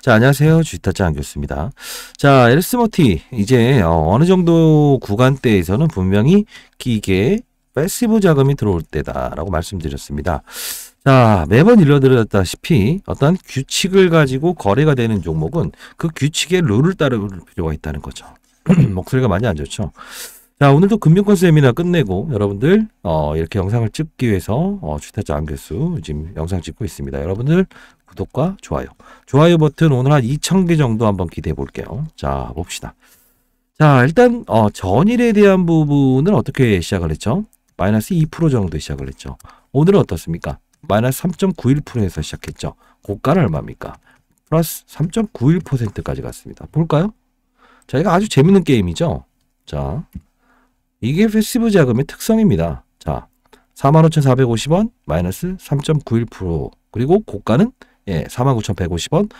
자, 안녕하세요. 주식타짜 안교수입니다. 자, 에르스모티 이제 어느 정도 구간대에서는 분명히 기계 패시브 자금이 들어올 때다라고 말씀드렸습니다. 자, 매번 일러드렸다시피 어떤 규칙을 가지고 거래가 되는 종목은 그 규칙의 룰을 따를 필요가 있다는 거죠. 목소리가 많이 안 좋죠. 자, 오늘도 금융권 세미나 끝내고 여러분들 이렇게 영상을 찍기 위해서 주식타짜 안교수 지금 영상 찍고 있습니다. 여러분들 구독과 좋아요 버튼 오늘 한 2,000개 정도 한번 기대해 볼게요. 자, 봅시다. 자, 일단 전일에 대한 부분은 어떻게 시작을 했죠? 마이너스 2% 정도 시작을 했죠. 오늘은 어떻습니까? 마이너스 3.91%에서 시작했죠. 고가는 얼마입니까? 플러스 3.91%까지 갔습니다. 볼까요? 자, 이거 아주 재밌는 게임이죠. 자, 이게 패시브 자금의 특성입니다. 자, 45,450원 마이너스 3.91% 그리고 고가는 49,150원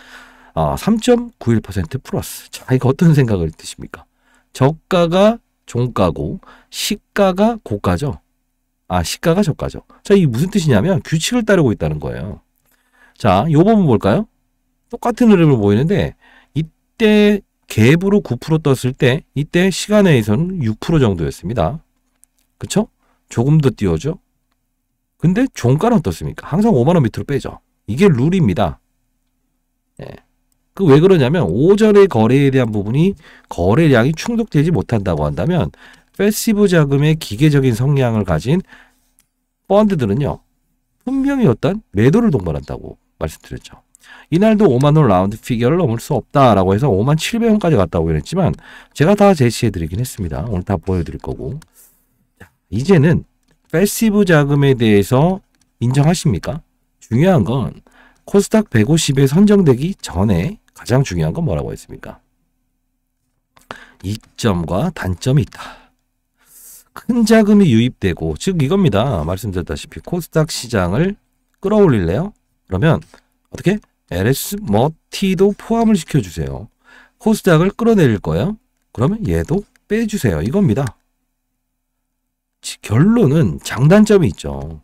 3.91% 플러스. 자, 이거 어떤 생각을 드십니까? 저가가 종가고 시가가 고가죠. 시가가 저가죠. 자, 이게 무슨 뜻이냐면 규칙을 따르고 있다는 거예요. 자, 요 부분 볼까요? 똑같은 흐름을 보이는데 이때 갭으로 9% 떴을 때 이때 시간에서는 6% 정도였습니다. 그쵸? 조금 더 띄워죠. 근데 종가는 어떻습니까? 항상 5만원 밑으로 빼죠. 이게 룰입니다. 그 왜 그러냐면 오전의 거래에 대한 부분이 거래량이 충족되지 못한다고 한다면 패시브 자금의 기계적인 성향을 가진 펀드들은요 분명히 어떤 매도를 동반한다고 말씀드렸죠. 이날도 5만원 라운드 피겨를 넘을 수 없다라고 해서 5만 700원까지 갔다고 했지만 제가 다 제시해드리긴 했습니다. 오늘 다 보여드릴 거고. 이제는 패시브 자금에 대해서 인정하십니까? 중요한 건 코스닥 150에 선정되기 전에 가장 중요한 건 뭐라고 했습니까? 이점과 단점이 있다. 큰 자금이 유입되고 즉 이겁니다. 말씀드렸다시피 코스닥 시장을 끌어올릴래요? 그러면 어떻게? 에르스머티도 포함을 시켜주세요. 코스닥을 끌어내릴 거예요? 그러면 얘도 빼주세요. 이겁니다. 결론은 장단점이 있죠.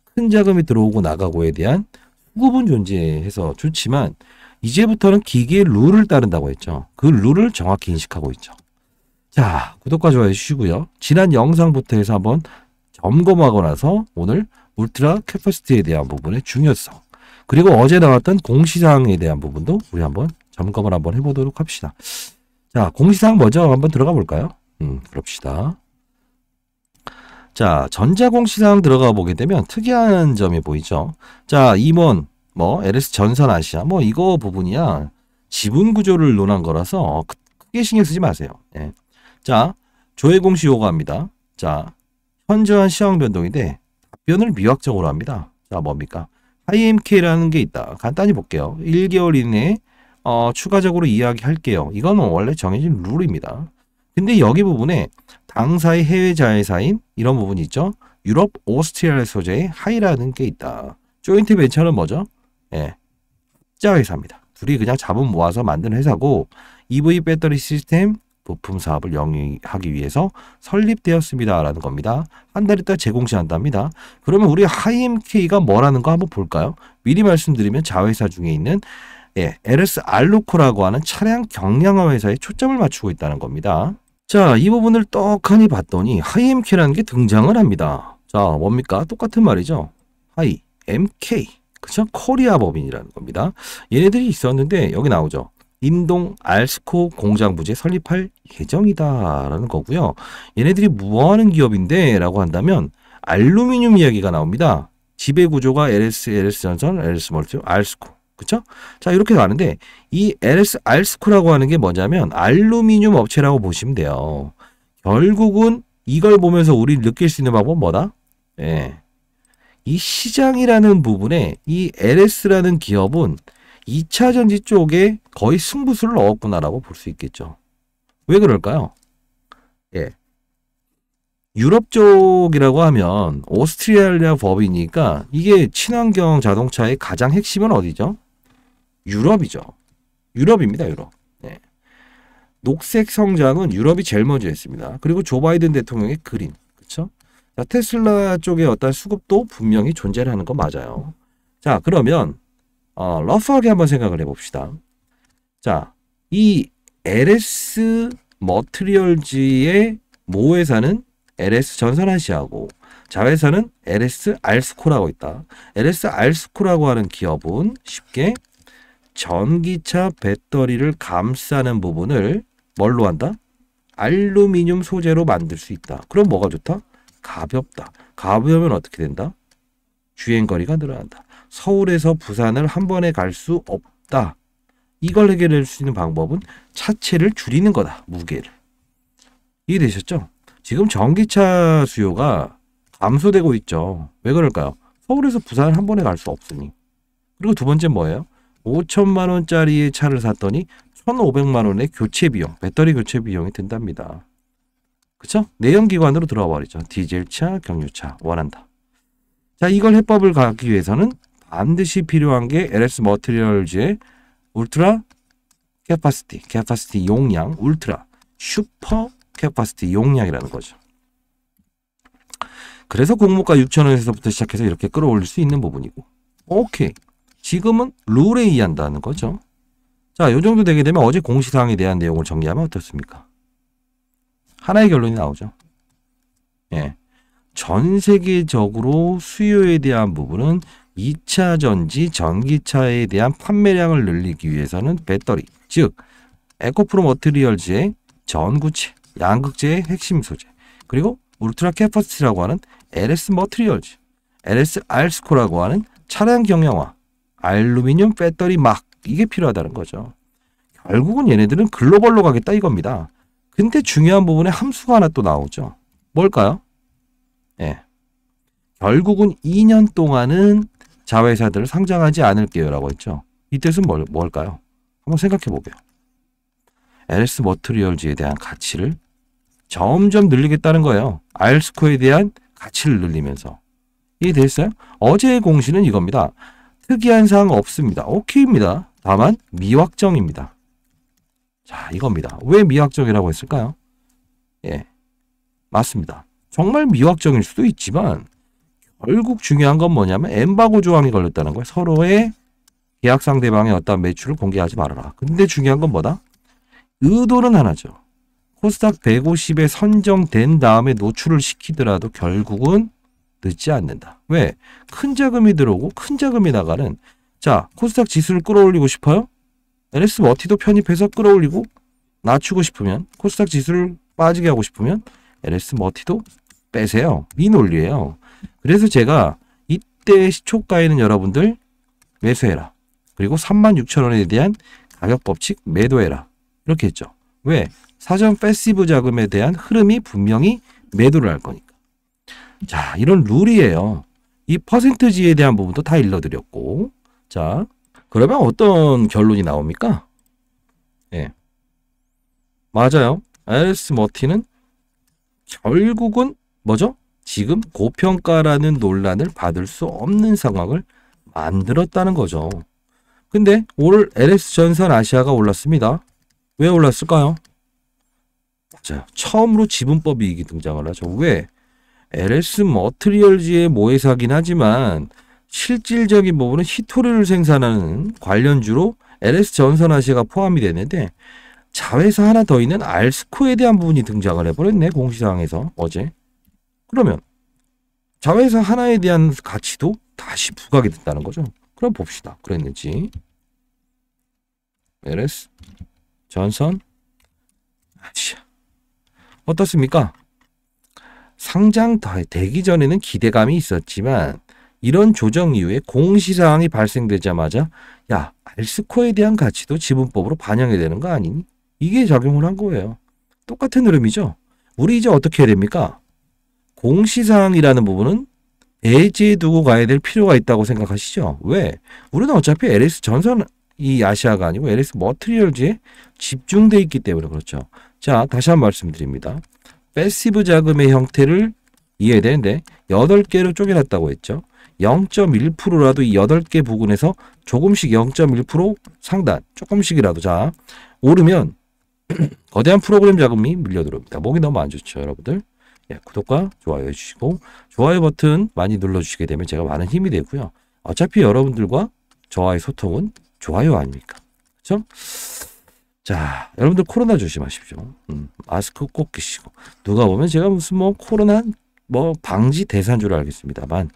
큰 자금이 들어오고 나가고에 대한 수급은 존재해서 좋지만 이제부터는 기계의 룰을 따른다고 했죠. 그 룰을 정확히 인식하고 있죠. 자, 구독과 좋아요 해주시고요. 지난 영상부터 해서 한번 점검하고 나서 오늘 울트라 캐퍼시티에 대한 부분의 중요성 그리고 어제 나왔던 공시사항에 대한 부분도 우리 한번 점검을 한번 해보도록 합시다. 자, 공시사항 먼저 한번 들어가 볼까요? 그럽시다. 자, 전자공시사항 들어가 보게 되면 특이한 점이 보이죠. 자, 임원, LS 전선 아시아, 이거 부분이야. 지분 구조를 논한 거라서 크게 신경 쓰지 마세요. 예. 자, 조회공시 요구합니다. 자, 현저한 시황 변동인데 답변을 미확적으로 합니다. 자, 뭡니까? IMK라는 게 있다. 간단히 볼게요. 1개월 이내에 추가적으로 이야기할게요. 이건 원래 정해진 룰입니다. 근데 여기 부분에 당사의 해외 자회사인 이런 부분이 있죠. 유럽, 오스트리아 소재의 하이라는 게 있다. 조인트 벤처는 뭐죠? 자회사입니다. 둘이 그냥 자본 모아서 만든 회사고 EV 배터리 시스템 부품 사업을 영위하기 위해서 설립되었습니다라는 겁니다. 한 달 있다 재공시한답니다. 그러면 우리 하이엠K가 뭐라는 거 한번 볼까요? 미리 말씀드리면 자회사 중에 있는 LS 알루코라고 하는 차량 경량화 회사에 초점을 맞추고 있다는 겁니다. 자, 이 부분을 떡하니 봤더니 하이엠K라는 게 등장을 합니다. 자, 뭡니까? 똑같은 말이죠. 하이엠K. 그쵸? 코리아 법인이라는 겁니다. 얘네들이 있었는데 여기 나오죠. 인동 알스코 공장 부지 설립할 예정이다라는 거고요. 얘네들이 뭐하는 기업인데 라고 한다면 알루미늄 이야기가 나옵니다. 지배 구조가 LS전선, LS멀티, 알스코. 그쵸? 자, 이렇게 가는데 이 LS 알스코라고 하는 게 뭐냐면 알루미늄 업체라고 보시면 돼요. 결국은 이걸 보면서 우리 느낄 수 있는 방법은 뭐다? 이 시장이라는 부분에 이 LS라는 기업은 2차 전지 쪽에 거의 승부수를 얻었구나라고 볼 수 있겠죠. 왜 그럴까요? 유럽 쪽이라고 하면 오스트리아 법이니까 이게 친환경 자동차의 가장 핵심은 어디죠? 유럽이죠. 유럽입니다. 유럽. 녹색 성장은 유럽이 제일 먼저 했습니다. 그리고 조 바이든 대통령의 그린. 그렇죠? 자, 테슬라 쪽의 어떤 수급도 분명히 존재를 하는 건 맞아요. 자, 그러면 러프하게 한번 생각을 해봅시다. 자, 이 LS 머티리얼즈의 모회사는 LS 전선아시아고 자회사는 LS 알스코라고 있다. LS 알스코라고 하는 기업은 쉽게 전기차 배터리를 감싸는 부분을 뭘로 한다? 알루미늄 소재로 만들 수 있다. 그럼 뭐가 좋다? 가볍다. 가벼우면 어떻게 된다? 주행거리가 늘어난다. 서울에서 부산을 한 번에 갈 수 없다. 이걸 해결할 수 있는 방법은 차체를 줄이는 거다. 무게를. 이해되셨죠? 지금 전기차 수요가 감소되고 있죠. 왜 그럴까요? 서울에서 부산을 한 번에 갈 수 없으니. 그리고 두 번째 뭐예요? 5천만 원짜리의 차를 샀더니 1,500만 원의 교체 비용, 배터리 교체 비용이 든답니다. 그쵸? 내연기관으로 들어와 버리죠. 디젤차, 경유차 원한다. 자, 이걸 해법을 가기 위해서는 반드시 필요한 게 LS 머티리얼즈의 울트라 캐파시티 용량, 울트라 슈퍼 캐파시티 용량이라는 거죠. 그래서 공모가 6,000원에서부터 시작해서 이렇게 끌어올릴 수 있는 부분이고, 오케이. 지금은 룰에 의한다는 거죠. 자, 요 정도 되게 되면 어제 공시사항에 대한 내용을 정리하면 어떻습니까? 하나의 결론이 나오죠. 예. 전 세계적으로 수요에 대한 부분은 2차 전지 전기차에 대한 판매량을 늘리기 위해서는 배터리, 즉 에코프로 머티리얼즈의 전구체, 양극재의 핵심 소재, 그리고 울트라 캐파시티라고 하는 LS 머티리얼즈, LS 알스코라고 하는 차량 경량화, 알루미늄 배터리 막 이게 필요하다는 거죠. 결국은 얘네들은 글로벌로 가겠다 이겁니다. 근데 중요한 부분에 함수가 하나 또 나오죠. 뭘까요? 예. 결국은 2년 동안은 자회사들을 상장하지 않을게요 라고 했죠. 이 뜻은 뭘까요? 한번 생각해 보게요. LS 머티리얼즈에 대한 가치를 점점 늘리겠다는 거예요. 알스코에 대한 가치를 늘리면서. 이해됐어요? 어제의 공시는 이겁니다. 특이한 사항 없습니다. 오케이입니다. 다만 미확정입니다. 자, 이겁니다. 왜 미확정이라고 했을까요? 예, 맞습니다. 정말 미확정일 수도 있지만 결국 중요한 건 뭐냐면 엠바고 조항이 걸렸다는 거예요. 서로의 계약 상대방의 어떤 매출을 공개하지 말아라. 근데 중요한 건 뭐다? 의도는 하나죠. 코스닥 150에 선정된 다음에 노출을 시키더라도 결국은 늦지 않는다. 왜? 큰 자금이 들어오고 큰 자금이 나가는, 자, 코스닥 지수를 끌어올리고 싶어요? LS 머티도 편입해서 끌어올리고, 낮추고 싶으면, 코스닥 지수를 빠지게 하고 싶으면 LS 머티도 빼세요. 이 논리예요. 그래서 제가 이때 시초가에는 여러분들 매수해라. 그리고 36,000원에 대한 가격 법칙 매도해라. 이렇게 했죠. 왜? 사전 패시브 자금에 대한 흐름이 분명히 매도를 할 거니까. 자, 이런 룰이에요. 이 퍼센트지에 대한 부분도 다 일러드렸고, 자, 그러면 어떤 결론이 나옵니까? 예, 맞아요. LS 머티는 결국은 뭐죠? 지금 고평가라는 논란을 받을 수 없는 상황을 만들었다는 거죠. 근데 오늘 LS 전선 아시아가 올랐습니다. 왜 올랐을까요? 맞아요. 처음으로 지분법 이익이 등장을 하죠. 왜? LS 머티리얼즈의 모회사긴 하지만 실질적인 부분은 히토리를 생산하는 관련주로 LS 전선아시아가 포함이 되는데 자회사 하나 더 있는 알스코에 대한 부분이 등장을 해버렸네. 공시사항에서 어제. 그러면 자회사 하나에 대한 가치도 다시 부각이 됐다는 거죠. 그럼 봅시다. 그랬는지. LS 전선 아시아 어떻습니까? 상장 되기 전에는 기대감이 있었지만 이런 조정 이후에 공시사항이 발생되자마자 야, 알스코에 대한 가치도 지분법으로 반영이 되는 거 아니니? 이게 작용을 한 거예요. 똑같은 흐름이죠. 우리 이제 어떻게 해야 됩니까? 공시사항이라는 부분은 배제해 두고 가야 될 필요가 있다고 생각하시죠? 왜? 우리는 어차피 LS 전선 이 아시아가 아니고 LS 머티리얼즈에 집중돼 있기 때문에 그렇죠. 자, 다시 한번 말씀드립니다. 패시브 자금의 형태를 이해되는데 8개로 쪼개놨다고 했죠. 0.1%라도 이 8개 부분에서 조금씩 0.1% 상단, 조금씩이라도 자 오르면 거대한 프로그램 자금이 밀려 들어옵니다. 목이 너무 안 좋죠, 여러분들. 예, 구독과 좋아요 해주시고 좋아요 버튼 많이 눌러주시게 되면 제가 많은 힘이 되고요. 어차피 여러분들과 저와의 소통은 좋아요 아닙니까? 그렇죠? 자, 여러분들 코로나 조심하십시오. 마스크 꼭 끼시고. 누가 보면 제가 무슨 뭐 코로나 뭐 방지 대사인 줄 알겠습니다만,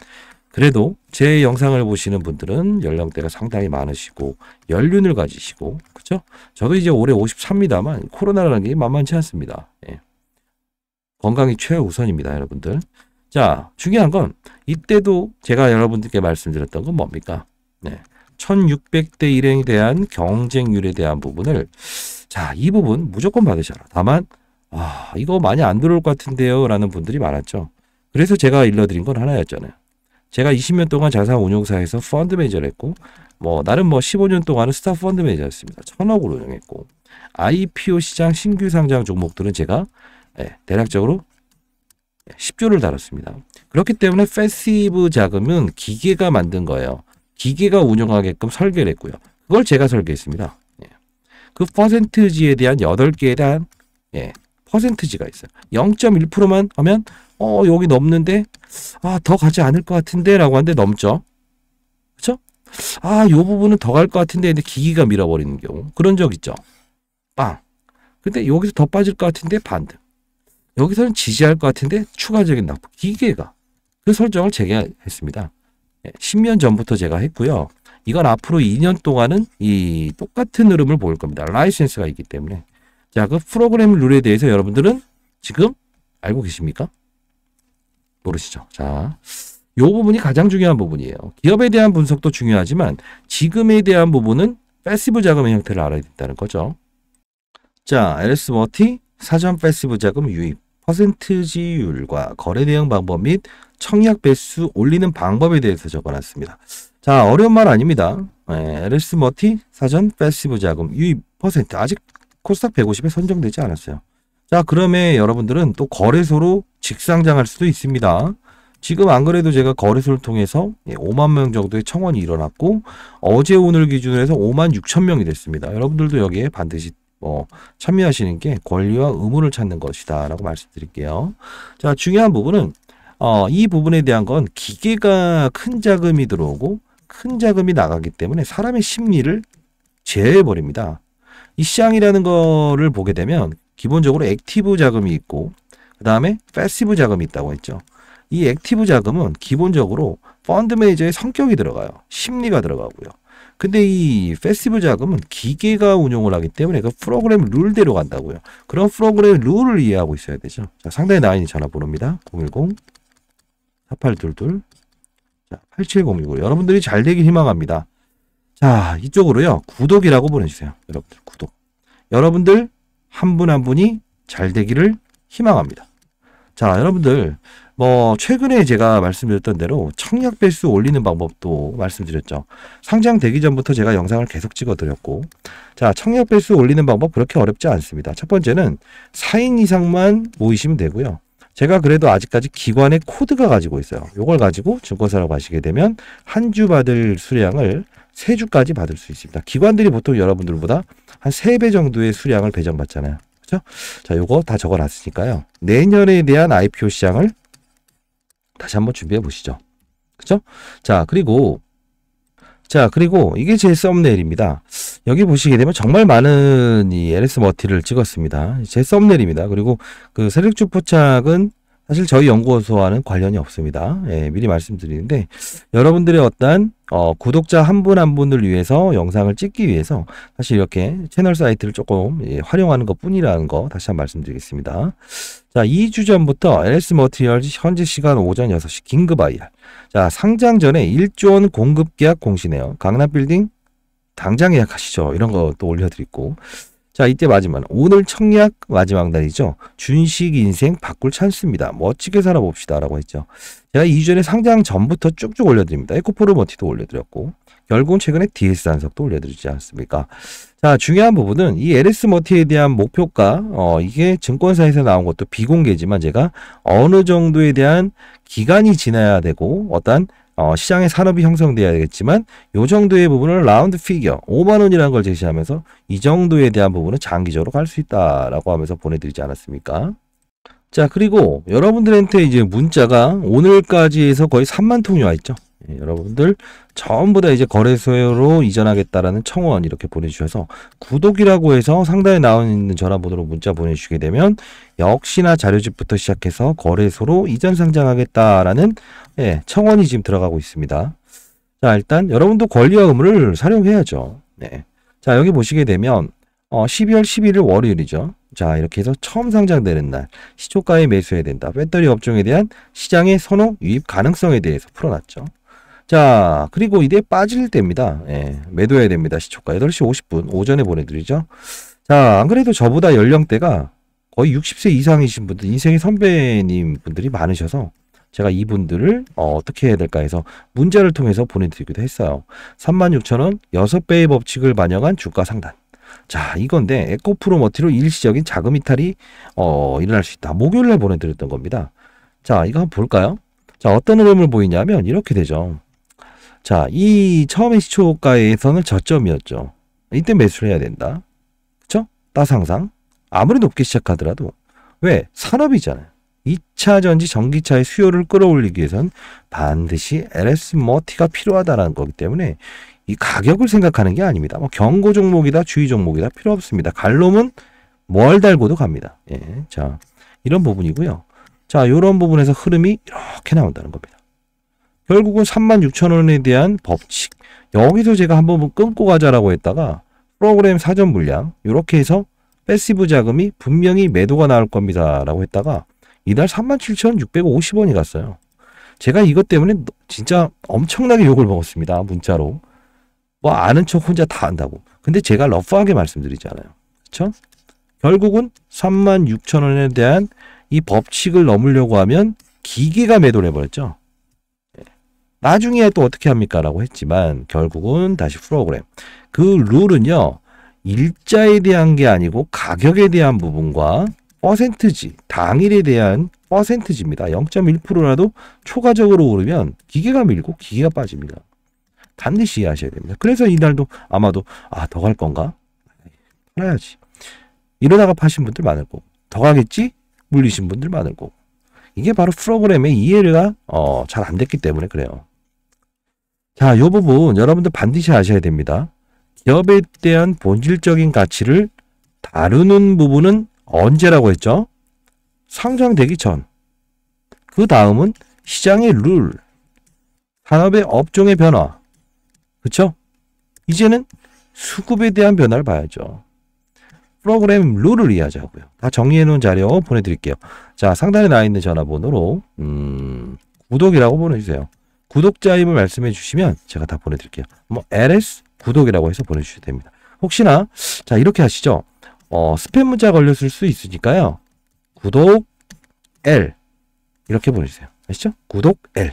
그래도 제 영상을 보시는 분들은 연령대가 상당히 많으시고 연륜을 가지시고, 그렇죠? 저도 이제 올해 53입니다만 코로나라는 게 만만치 않습니다. 예. 건강이 최우선입니다, 여러분들. 자, 중요한 건 이때도 제가 여러분들께 말씀드렸던 건 뭡니까? 네. 1600대 일행에 대한 경쟁률에 대한 부분을, 자, 이 부분 무조건 받으셔라. 다만 이거 많이 안 들어올 것 같은데요 라는 분들이 많았죠. 그래서 제가 일러드린 건 하나였잖아요. 제가 20년 동안 자산운용사에서 펀드 매니저를 했고, 나름 15년 동안은 스타 펀드 매니저였습니다. 1000억을 운영했고, IPO 시장 신규 상장 종목들은 제가 대략적으로 10조를 다뤘습니다. 그렇기 때문에 패시브 자금은 기계가 만든 거예요. 기계가 운영하게끔 설계를 했고요. 그걸 제가 설계했습니다. 그 퍼센트지에 대한 8개에 대한 퍼센트지가 있어요. 0.1%만 하면 여기 넘는데 더 가지 않을 것 같은데 라고 하는데 넘죠. 그렇죠? 요 부분은 더 갈 것 같은데 근데 기계가 밀어버리는 경우. 그런 적 있죠. 빵. 근데 여기서 더 빠질 것 같은데 반등. 여기서는 지지할 것 같은데 추가적인 납부. 기계가 그 설정을 제가 했습니다. 10년 전부터 제가 했고요. 이건 앞으로 2년 동안은 이 똑같은 흐름을 보일 겁니다. 라이센스가 있기 때문에. 자, 그 프로그램 룰에 대해서 여러분들은 지금 알고 계십니까? 모르시죠? 자, 요 부분이 가장 중요한 부분이에요. 기업에 대한 분석도 중요하지만 지금에 대한 부분은 패시브 자금의 형태를 알아야 된다는 거죠. 자, LS 머티 사전 패시브 자금 유입, 퍼센트지율과 거래 대응 방법 및 청약 배수 올리는 방법에 대해서 적어놨습니다. 자, 어려운 말 아닙니다. LS 머티 사전 패시브 자금 유입 퍼센트 아직 코스닥 150에 선정되지 않았어요. 자, 그러면 여러분들은 또 거래소로 직상장할 수도 있습니다. 지금 안 그래도 제가 거래소를 통해서 5만 명 정도의 청원이 일어났고 어제 오늘 기준으로 해서 5만 6천 명이 됐습니다. 여러분들도 여기에 반드시 참여하시는 게 권리와 의무를 찾는 것이다 라고 말씀드릴게요. 자, 중요한 부분은 이 부분에 대한 건 기계가 큰 자금이 들어오고 큰 자금이 나가기 때문에 사람의 심리를 제어해버립니다. 이 시장이라는 거를 보게 되면 기본적으로 액티브 자금이 있고 그 다음에 패시브 자금이 있다고 했죠. 이 액티브 자금은 기본적으로 펀드 매니저의 성격이 들어가요. 심리가 들어가고요. 근데 이 패시브 자금은 기계가 운용을 하기 때문에 그 프로그램 룰대로 간다고요. 그런 프로그램 룰을 이해하고 있어야 되죠. 자, 상단에 나와 있는 전화번호입니다. 010-4822 8706. 여러분들이 잘 되길 희망합니다. 자, 이쪽으로요. 구독이라고 보내주세요. 여러분들 구독. 여러분들 한 분 한 분이 잘 되기를 희망합니다. 자, 여러분들 최근에 제가 말씀드렸던 대로 청약 배수 올리는 방법도 말씀드렸죠. 상장되기 전부터 제가 영상을 계속 찍어드렸고, 자, 청약 배수 올리는 방법 그렇게 어렵지 않습니다. 첫 번째는 4인 이상만 모이시면 되고요. 제가 그래도 아직까지 기관의 코드가 가지고 있어요. 이걸 가지고 증권사로 가시게 되면 한 주 받을 수량을 3주까지 받을 수 있습니다. 기관들이 보통 여러분들보다 한 3배 정도의 수량을 배정받잖아요. 그렇죠? 자, 요거 다 적어놨으니까요. 내년에 대한 IPO 시장을 다시 한번 준비해 보시죠. 그렇죠? 자, 그리고 이게 제 썸네일입니다. 여기 보시게 되면 정말 많은 이 LS 머티를 찍었습니다. 제 썸네일입니다. 그리고 그 세력주 포착은 사실 저희 연구소와는 관련이 없습니다. 미리 말씀드리는데 여러분들의 어떤 구독자 한 분 한 분을 위해서 영상을 찍기 위해서 사실 이렇게 채널 사이트를 조금 활용하는 것 뿐이라는 거 다시 한번 말씀드리겠습니다. 자, 2주 전부터 LS 머티리얼즈 현재 시간 오전 6시 긴급 IR. 자, 상장 전에 1조 원 공급 계약 공시네요. 강남 빌딩 당장 예약하시죠. 이런 거 또 올려드리고. 자, 이때 마지막 오늘 청약 마지막 날이죠. 준식 인생 바꿀 찬스입니다. 멋지게 살아봅시다 라고 했죠. 제가 2주 전에 상장 전부터 쭉쭉 올려드립니다. 에코포르 머티도 올려드렸고 결국은 최근에 DS 한석도 올려드리지 않습니까? 자, 중요한 부분은 이 LS 머티에 대한 목표가 이게 증권사에서 나온 것도 비공개지만 제가 어느 정도에 대한 기간이 지나야 되고 어떤 시장의 산업이 형성돼야 되겠지만 요 정도의 부분을 라운드 피겨 5만 원이라는 걸 제시하면서 이 정도에 대한 부분은 장기적으로 갈 수 있다라고 하면서 보내드리지 않았습니까? 자, 그리고 여러분들한테 이제 문자가 오늘까지 해서 거의 3만 통이 와 있죠. 예, 여러분들 전부 다 이제 거래소로 이전하겠다라는 청원 이렇게 보내주셔서 구독이라고 해서 상단에 나와 있는 전화번호로 문자 보내주시게 되면 역시나 자료집부터 시작해서 거래소로 이전 상장하겠다라는 예, 청원이 지금 들어가고 있습니다. 자, 일단 여러분도 권리와 의무를 활용해야죠. 네. 자, 여기 보시게 되면 12월 11일 월요일이죠. 자, 이렇게 해서 처음 상장되는 날 시초가에 매수해야 된다. 배터리 업종에 대한 시장의 선호 유입 가능성에 대해서 풀어놨죠. 자, 그리고 이때 빠질 때입니다. 예, 매도해야 됩니다. 시초가 8시 50분 오전에 보내드리죠. 자, 안 그래도 저보다 연령대가 거의 60세 이상이신 분들, 인생의 선배님 분들이 많으셔서 제가 이분들을 어떻게 해야 될까 해서 문자를 통해서 보내드리기도 했어요. 36,000원 6배의 법칙을 반영한 주가 상단. 자, 이건데 에코프로머티로 일시적인 자금 이탈이 일어날 수 있다. 목요일날 보내드렸던 겁니다. 자, 이거 한번 볼까요? 자, 어떤 흐름을 보이냐면 이렇게 되죠. 자, 이 처음에 시초가에서는 저점이었죠. 이때 매수를 해야 된다. 그쵸? 따상상. 아무리 높게 시작하더라도 왜? 산업이잖아요. 2차 전지 전기차의 수요를 끌어올리기 위해선 반드시 LS 머티가 필요하다는 거기 때문에 이 가격을 생각하는 게 아닙니다. 뭐 경고 종목이다, 주의 종목이다 필요 없습니다. 갈놈은 뭘 달고도 갑니다. 예, 자, 이런 부분이고요. 자, 이런 부분에서 흐름이 이렇게 나온다는 겁니다. 결국은 36,000원에 대한 법칙. 여기서 제가 한번 끊고 가자라고 했다가 프로그램 사전 물량 이렇게 해서 패시브 자금이 분명히 매도가 나올 겁니다 라고 했다가 이날 37,650원이 갔어요. 제가 이것 때문에 진짜 엄청나게 욕을 먹었습니다. 문자로. 뭐 아는 척 혼자 다 한다고. 근데 제가 러프하게 말씀드리잖아요. 그렇죠? 결국은 36,000원에 대한 이 법칙을 넘으려고 하면 기계가 매도를 해버렸죠. 나중에 또 어떻게 합니까? 라고 했지만 결국은 다시 프로그램. 그 룰은요. 일자에 대한 게 아니고 가격에 대한 부분과 퍼센트지, 당일에 대한 퍼센트지입니다. 0.1%라도 초과적으로 오르면 기계가 밀고 기계가 빠집니다. 반드시 이해하셔야 됩니다. 그래서 이날도 아마도 더 갈 건가? 팔아야지. 이러다가 파신 분들 많을 거고 더 가겠지? 물리신 분들 많을 거고 이게 바로 프로그램의 이해가 잘 안 됐기 때문에 그래요. 자, 이 부분 여러분들 반드시 아셔야 됩니다. 기업에 대한 본질적인 가치를 다루는 부분은 언제라고 했죠? 상장되기 전. 그 다음은 시장의 룰, 산업의 업종의 변화. 그쵸? 이제는 수급에 대한 변화를 봐야죠. 프로그램 룰을 이해하자고요. 다 정리해놓은 자료 보내드릴게요. 자, 상단에 나와 있는 전화번호로 구독이라고 보내주세요. 구독자임을 말씀해 주시면 제가 다 보내드릴게요. 뭐 LS 구독이라고 해서 보내주셔도 됩니다. 혹시나 자 이렇게 하시죠. 스팸 문자 걸렸을 수 있으니까요. 구독 L 이렇게 보내주세요. 아시죠? 구독 L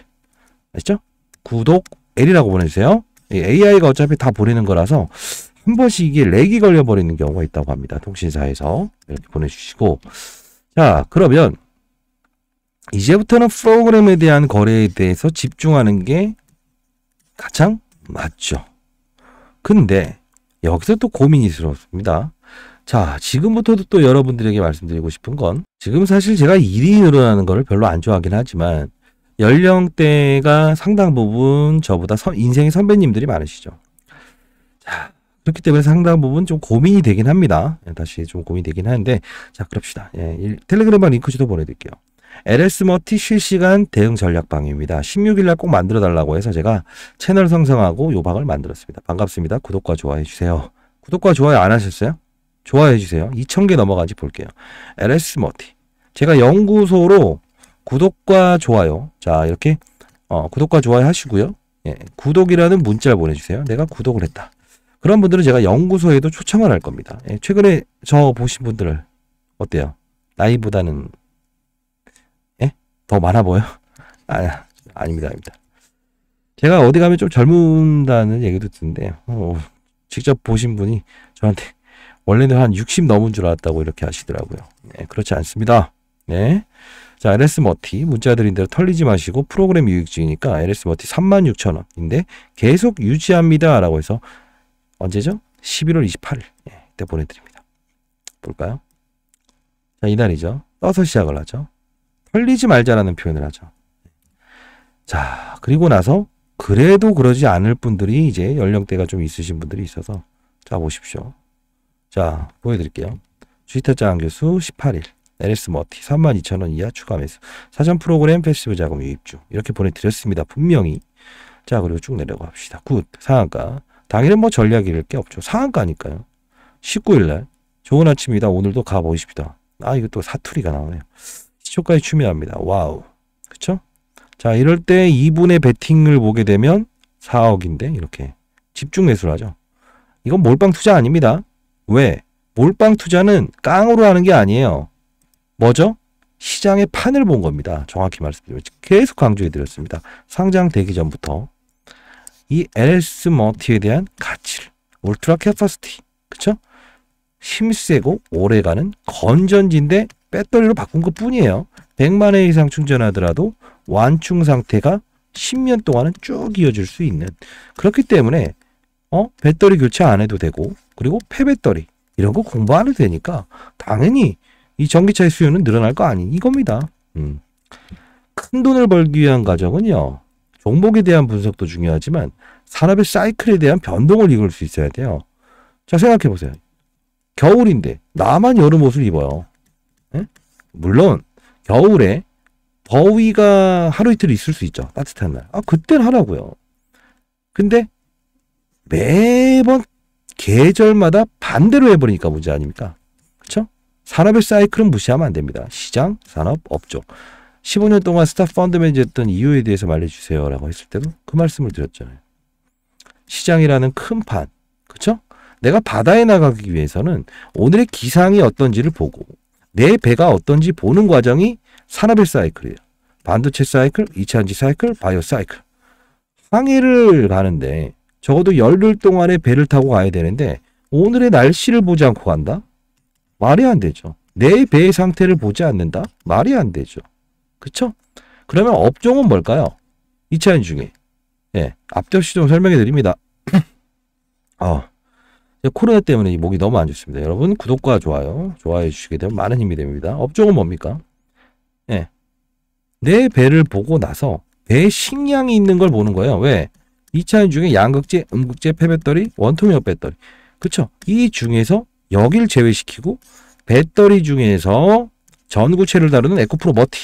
아시죠? 구독 L이라고 보내주세요. AI가 어차피 다 보내는 거라서 한 번씩 이게 렉이 걸려버리는 경우가 있다고 합니다. 통신사에서 이렇게 보내주시고 자 그러면 이제부터는 프로그램에 대한 거래에 대해서 집중하는 게 가장 맞죠. 근데 여기서 또 고민이스럽습니다. 자, 지금부터도 또 여러분들에게 말씀드리고 싶은 건 지금 사실 제가 일이 늘어나는 걸 별로 안 좋아하긴 하지만 연령대가 상당 부분 저보다 인생의 선배님들이 많으시죠. 자, 그렇기 때문에 상당 부분 좀 고민이 되긴 합니다. 다시 좀 고민이 되긴 하는데 자, 그럽시다. 예, 텔레그램방 링크주도 보내드릴게요. LS 머티 실시간 대응 전략방입니다. 16일날 꼭 만들어 달라고 해서 제가 채널 생성하고 요 방을 만들었습니다. 반갑습니다. 구독과 좋아해 주세요. 구독과 좋아요 안 하셨어요? 좋아해 주세요. 2,000개 넘어간지 볼게요. LS 머티. 제가 연구소로 구독과 좋아요. 자, 이렇게 구독과 좋아요 하시고요. 예, 구독이라는 문자를 보내주세요. 내가 구독을 했다. 그런 분들은 제가 연구소에도 초청을 할 겁니다. 예, 최근에 저 보신 분들 어때요? 나이보다는 더 많아 보여? 아닙니다. 제가 어디 가면 좀 젊은다는 얘기도 듣는데, 직접 보신 분이 저한테 원래는 한 60 넘은 줄 알았다고 이렇게 하시더라고요. 네, 그렇지 않습니다. 네. 자, LS 머티 문자 드린 대로 털리지 마시고 프로그램 유익주의니까 LS 머티 36,000원인데 계속 유지합니다. 라고 해서 언제죠? 11월 28일. 네, 이때 보내드립니다. 볼까요? 자, 이날이죠. 떠서 시작을 하죠. 털리지 말자라는 표현을 하죠. 자, 그리고 나서 그래도 그러지 않을 분들이 이제 연령대가 좀 있으신 분들이 있어서 자 보십시오. 자 보여드릴게요. 주식타짜 교수 18일 LS 머티 32,000원 이하 추가 매수 사전 프로그램 패시브 자금 유입 중 이렇게 보내드렸습니다. 분명히. 자 그리고 쭉 내려가 봅시다. 굿 상한가 당일은 뭐 전략 잃을 게 없죠. 상한가니까요. 19일날 좋은 아침입니다. 오늘도 가보십시다. 아 이거 또 사투리가 나오네요. 시초까지 추미합니다. 와우 그쵸? 자 이럴 때 2분의 베팅을 보게 되면 4억인데 이렇게 집중 매수를 하죠. 이건 몰빵 투자 아닙니다. 왜? 몰빵 투자는 깡으로 하는 게 아니에요. 뭐죠? 시장의 판을 본 겁니다. 정확히 말씀드리면 계속 강조해 드렸습니다. 상장 되기 전부터 이 LS 머티에 대한 가치를 울트라 캐파시티 그쵸? 힘세고 오래가는 건전지인데 배터리로 바꾼 것 뿐이에요. 100만 회 이상 충전하더라도 완충 상태가 10년 동안은 쭉 이어질 수 있는 그렇기 때문에 배터리 교체 안 해도 되고 그리고 폐배터리 이런 거 공부 안 해도 되니까 당연히 이 전기차의 수요는 늘어날 거 아닌 이겁니다. 큰 돈을 벌기 위한 과정은요. 종목에 대한 분석도 중요하지만 산업의 사이클에 대한 변동을 이끌 수 있어야 돼요. 자 생각해 보세요. 겨울인데 나만 여름 옷을 입어요. 에? 물론 겨울에 더위가 하루 이틀 있을 수 있죠. 따뜻한 날. 그땐 하라고요. 근데 매번 계절마다 반대로 해버리니까 문제 아닙니까? 그렇죠? 산업의 사이클은 무시하면 안 됩니다. 시장, 산업, 업종. 15년 동안 스탑 펀드 매니저였던 이유에 대해서 말해주세요 라고 했을 때도 그 말씀을 드렸잖아요. 시장이라는 큰 판. 그렇죠? 내가 바다에 나가기 위해서는 오늘의 기상이 어떤지를 보고 내 배가 어떤지 보는 과정이 산업의 사이클이에요. 반도체 사이클, 2차전지 사이클, 바이오 사이클. 항해를 가는데 적어도 열흘 동안의 배를 타고 가야 되는데 오늘의 날씨를 보지 않고 간다? 말이 안 되죠. 내 배의 상태를 보지 않는다? 말이 안 되죠. 그쵸? 그러면 업종은 뭘까요? 2차전지 중에. 예, 앞접시 좀 설명해 드립니다. 코로나 때문에 목이 너무 안 좋습니다. 여러분 구독과 좋아해 주시게 되면 많은 힘이 됩니다. 업종은 뭡니까? 예, 내 배를 보고 나서 배에 식량이 있는 걸 보는 거예요. 왜? 2차전지 중에 양극재, 음극재, 폐배터리, 원통형 배터리. 그쵸? 이 중에서 여길 제외시키고 배터리 중에서 전구체를 다루는 에코프로 머티,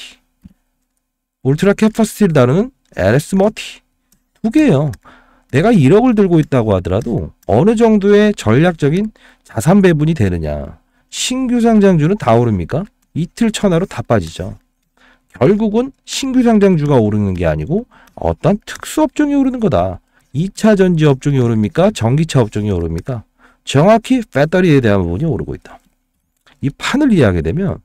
울트라 캐파시티를 다루는 LS 머티. 두 개예요. 내가 1억을 들고 있다고 하더라도 어느 정도의 전략적인 자산 배분이 되느냐. 신규 상장주는 다 오릅니까? 이틀 천하로 다 빠지죠. 결국은 신규 상장주가 오르는 게 아니고 어떤 특수 업종이 오르는 거다. 2차 전지 업종이 오릅니까? 전기차 업종이 오릅니까? 정확히 배터리에 대한 부분이 오르고 있다. 이 판을 이해하게 되면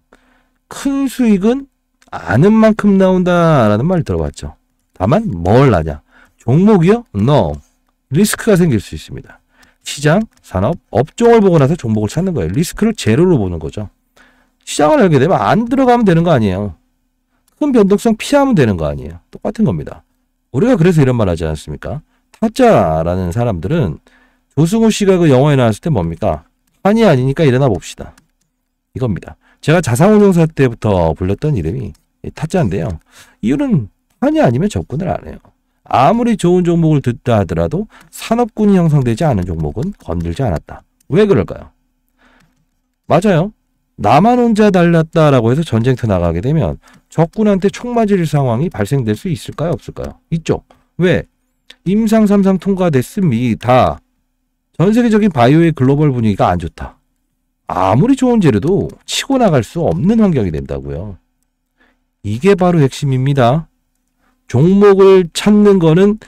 큰 수익은 아는 만큼 나온다라는 말 들어봤죠. 다만 뭘 아냐? 종목이요? No. 리스크가 생길 수 있습니다. 시장, 산업, 업종을 보고 나서 종목을 찾는 거예요. 리스크를 제로로 보는 거죠. 시장을 알게 되면 안 들어가면 되는 거 아니에요. 큰 변동성 피하면 되는 거 아니에요. 똑같은 겁니다. 우리가 그래서 이런 말 하지 않습니까? 타짜라는 사람들은 조승우 씨가 그 영화에 나왔을 때 뭡니까? 판이 아니니까 일어나 봅시다. 이겁니다. 제가 자산운용사 때부터 불렸던 이름이 타짜인데요. 이유는 판이 아니면 접근을 안 해요. 아무리 좋은 종목을 듣다 하더라도 산업군이 형성되지 않은 종목은 건들지 않았다. 왜 그럴까요? 맞아요. 나만 혼자 달랐다라고 해서 전쟁터 나가게 되면 적군한테 총 맞을 상황이 발생될 수 있을까요? 없을까요? 있죠. 왜? 임상 3상 통과됐습니다. 전 세계적인 바이오의 글로벌 분위기가 안 좋다. 아무리 좋은 재료도 치고 나갈 수 없는 환경이 된다고요. 이게 바로 핵심입니다. 종목을 찾는 거는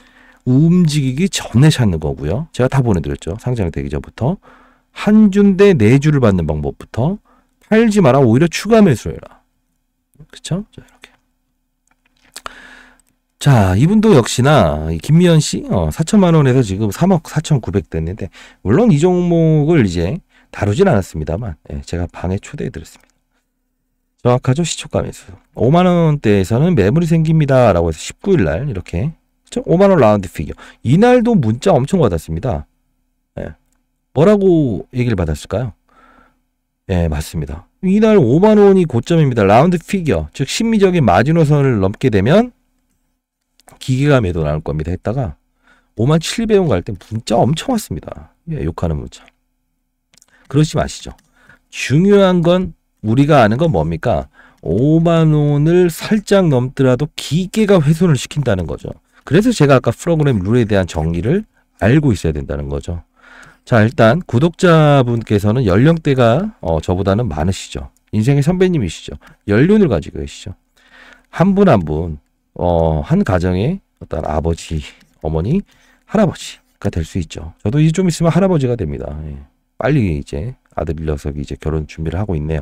움직이기 전에 찾는 거고요. 제가 다 보내드렸죠. 상장되기 전부터. 한 주인데 네 주를 받는 방법부터 팔지 마라. 오히려 추가 매수해라. 그쵸? 자, 이렇게. 자, 이분도 역시나 김미연 씨 4천만 원에서 지금 3억 4,900 됐는데 물론 이 종목을 이제 다루진 않았습니다만 제가 방에 초대해 드렸습니다. 정확하죠? 시초가 매수. 5만 원대에서는 매물이 생깁니다. 라고 해서 19일 날 이렇게 5만 원 라운드 피겨. 이날도 문자 엄청 받았습니다. 뭐라고 얘기를 받았을까요? 맞습니다. 이날 5만 원이 고점입니다. 라운드 피겨. 즉 심리적인 마지노선을 넘게 되면 기계가 매도 나올 겁니다 했다가 57,000원 갈 때 문자 엄청 왔습니다. 예, 욕하는 문자. 그러지 마시죠. 중요한 건 우리가 아는 건 뭡니까? 5만 원을 살짝 넘더라도 기계가 훼손을 시킨다는 거죠. 그래서 제가 아까 프로그램 룰에 대한 정의를 알고 있어야 된다는 거죠. 자, 일단 구독자분께서는 연령대가 저보다는 많으시죠. 인생의 선배님이시죠. 연륜을 가지고 계시죠. 한 분 한 분, 한 가정의 어떤 아버지, 어머니, 할아버지가 될 수 있죠. 저도 이제 좀 있으면 할아버지가 됩니다. 예. 빨리 이제 아들 녀석이 이제 결혼 준비를 하고 있네요.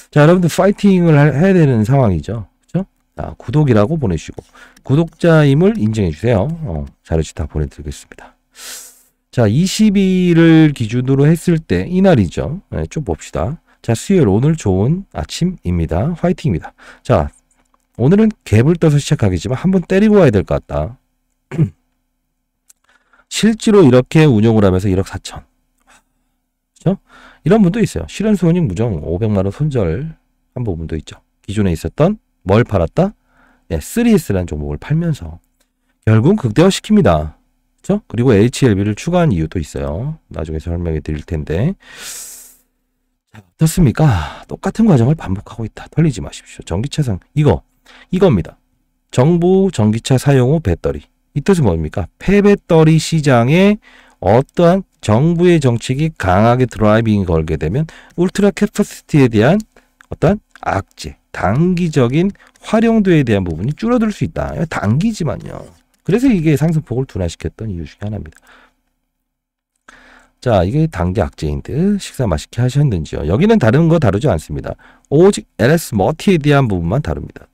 자, 여러분들 파이팅을 해야 되는 상황이죠. 그렇죠? 자, 구독이라고 보내주시고 구독자임을 인정해 주세요. 자료지 다 보내드리겠습니다. 자, 20일을 기준으로 했을 때 이날이죠. 네, 쭉 봅시다. 자, 수요일 오늘 좋은 아침입니다. 화이팅입니다. 자, 오늘은 갭을 떠서 시작하겠지만 한번 때리고 와야 될 것 같다. 실제로 이렇게 운용을 하면서 1억 4천. 그렇죠? 이런 분도 있어요. 실현수익 무정 500만 원 손절 한 부분도 있죠. 기존에 있었던 뭘 팔았다? 네, 3S라는 종목을 팔면서 결국 극대화시킵니다. 그렇죠? 그리고 HLB를 추가한 이유도 있어요. 나중에 설명해 드릴 텐데. 자, 어떻습니까? 똑같은 과정을 반복하고 있다. 털리지 마십시오. 전기차상 이겁니다. 정부 전기차 사용 후 배터리. 이 뜻은 뭡니까? 폐배터리 시장에 어떠한 정부의 정책이 강하게 드라이빙 걸게 되면 울트라 캐퍼시티에 대한 어떤 악재, 단기적인 활용도에 대한 부분이 줄어들 수 있다. 단기지만요. 그래서 이게 상승폭을 둔화시켰던 이유 중에 하나입니다. 자, 이게 단기 악재인 듯 식사 맛있게 하셨는지요. 여기는 다른 거 다루지 않습니다. 오직 LS 머티에 대한 부분만 다룹니다.